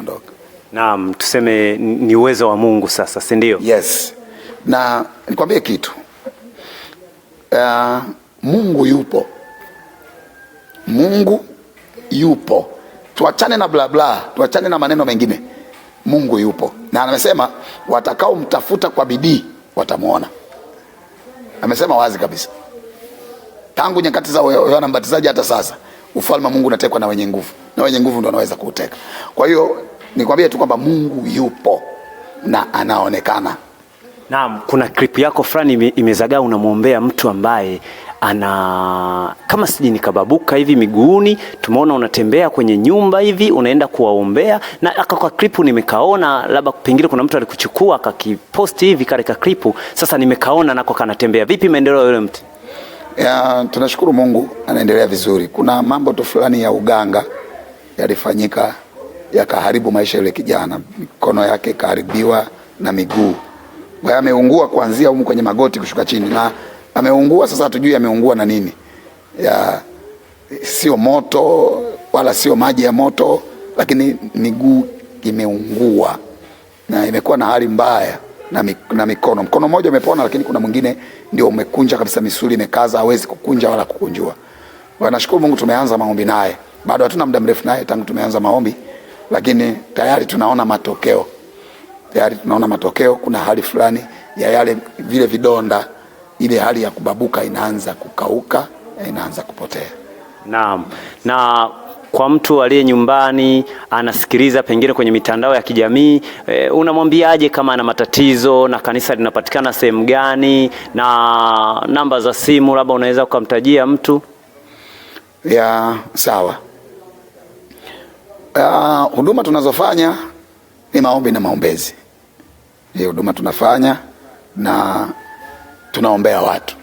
kuondoka. Naam, tuseme ni uwezo wa Mungu sasa, si ndio? Yes. Na nikwambie kitu. Mungu yupo. Mungu yupo. Tuachane na bla bla, tuachane na maneno mengine. Mungu yupo. Na amesema watakao mtafuta kwa bidii watamuona. Amesema wazi kabisa. Tangu nyakati za Yohana Mbatizaji hata sasa, ufalme wa Mungu unatekwa na wenye nguvu. Na wenye nguvu ndio wanaweza kuuteka. Kwa hiyo nikwambie tu kwamba Mungu yupo na anaonekana. Naam, kuna clip yako fulani imezagaa, unamuombea mtu ambaye ana kama siji nikababuka hivi miguuni. Tumeona unatembea kwenye nyumba hivi unaenda kuwaombea, na kwa clip nimekaona, labda pengine kuna mtu alikuchukua akakipost hivi katika clip. Sasa nimekaona nako kanatembea. Vipi maendeleo ya yule mtu? Tunashukuru Mungu anaendelea vizuri. Kuna mambo tu fulani ya uganga yalifanyika yakaharibu maisha yule kijana. Mikono yake kaharibiwa na miguu. Kwa ameungua kuanzia huko kwenye magoti kushuka chini, na ameungua sasa hatujui ameungua na nini. Sio moto wala sio maji ya moto, lakini miguu imeungua na imekuwa na hali mbaya na mkono mmoja umepona, lakini kuna mwingine ndio umekunja kabisa, misuli imekaza, hawezi kukunja wala kukunjua. Kwa nashukuru Mungu tumeanza maombi naye. Bado hatuna muda mrefu naye tangu tumeanza maombi, lakini tayari tunaona matokeo. Kuna hali fulani ya yale vile vidonda, ile hali ya kubabuka inaanza kukauka, inaanza kupotea. Naam. Na kwa mtu aliye nyumbani anasikiliza pengine kwenye mitandao ya kijamii, unamwambiaje kama ana matatizo, na kanisa linapatikana sehemu gani, na namba za simu labda unaweza kumtajia mtu? Sawa. Huduma tunazofanya ni maombi na maombezi. Hiyo huduma tunafanya na tunaombea watu.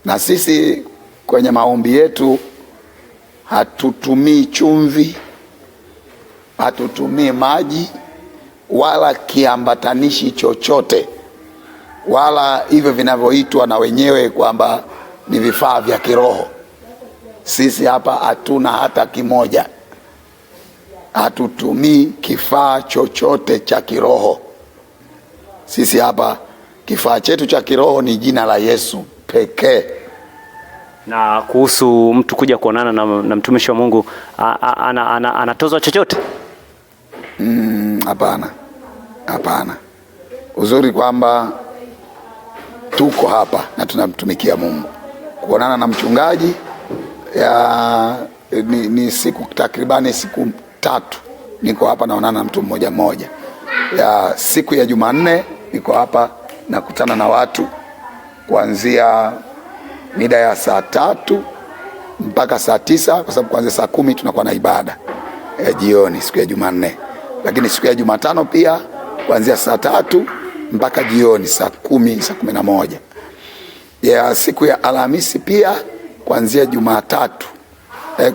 Na sisi kwenye maombi yetu hatutumii chumvi, hatutumii maji wala kiambatanishi chochote, wala hivyo vinavyoitwa na wenyewe kwamba ni vifaa vya kiroho. Sisi hapa hatuna hata kimoja. Hatutumii kifaa chochote cha kiroho. Sisi hapa kifaa chetu cha kiroho ni jina la Yesu pekee. Na kuhusu mtu kuja kuonana na mtumishi wa Mungu, anatozwa chochote? Hapana. Uzuri kwamba tuko hapa na tunamtumikia Mungu. Kuonana na mchungaji ni siku takribani siku 3 niko hapa naonana na mtu mmoja mmoja. Siku ya Jumanne niko hapa nakutana na watu kuanzia mida ya saa 3 mpaka saa 9, kwa sababu kuanzia saa 10 tunakuwa na ibada ya jioni siku ya Jumanne. Lakini siku ya Jumatano pia kuanzia saa 3 mpaka jioni saa 10, saa 11. Siku ya Alhamisi pia kuanzia Jumatatu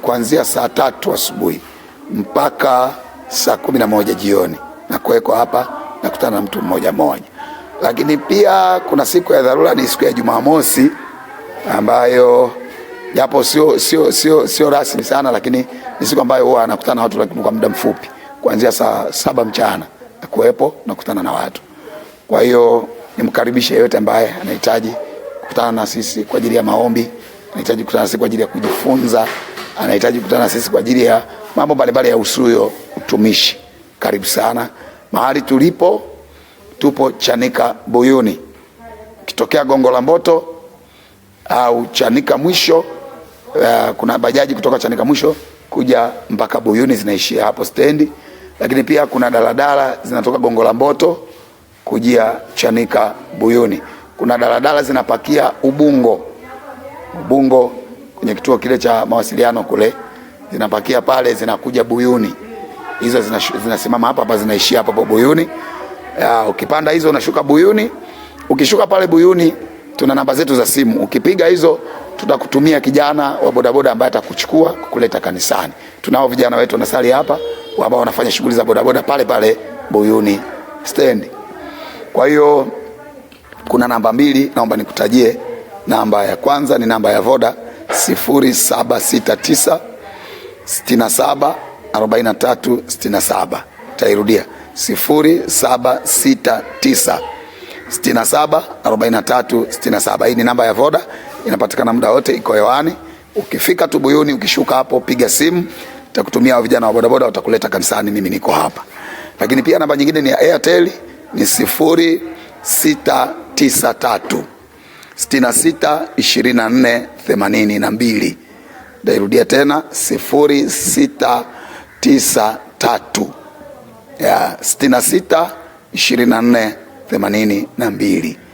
kuanzia saa 3 asubuhi mpaka saa 11 jioni na kuweko hapa nakutana na mtu mmoja mmoja. Lakini pia kuna siku ya dharura, ni siku ya Jumamosi ambayo japo sio rasmi sana, lakini ni siku ambayo huwa anakutana na watu lakini kwa muda mfupi, kuanzia saa 7 mchana na kuwepo nakutana na watu. Kwa hiyo nimkaribishe yeyote ambaye anahitaji kukutana na sisi kwa ajili ya maombi, anahitaji kukutana na sisi kwa ajili ya kujifunza, anahitaji kukutana na sisi kwa ajili ya mambo mbalimbali ya usuyo utumishi. Karibu sana. Mahali tupo Chanika Buyuni. Ukitokea Gongo la Mboto au Chanika mwisho, kuna bajaji kutoka Chanika mwisho kuja mpaka Buyuni zinaishia hapo stendi. Lakini pia kuna daladala zinatoka Gongo la Mboto kujia Chanika Buyuni. Kuna daladala zinapakia Ubungo kwenye kituo kile cha mawasiliano kule, zinapakia pale zinakuja Buyuni. Hizo zinasimama hapa zinaishia hapo Buyuni. Ukipanda hizo unashuka Buyuni. Ukishuka pale Buyuni tuna namba zetu za simu. Ukipiga hizo tutakutumia kijana wa bodaboda ambaye atakuchukua kukuleta kanisani. Tunao vijana wetu wanasali hapa ambao wanafanya shughuli za bodaboda pale Buyuni stand. Kwa hiyo kuna namba 2 naomba nikutajie. Namba ya kwanza ni namba ya Voda 0769 67 43 67. Nitairudia 0769 674367. Hii ni namba ya Voda, inapatikana muda wote, iko hewani. Ukifika tu Buyuni, ukishuka hapo, piga simu, nitakutumia vijana wa bodaboda, watakuleta kanisani, mimi niko hapa. Lakini pia namba nyingine ni ya Airtel, ni 0693 662482. Nitairudia tena 0693 662482.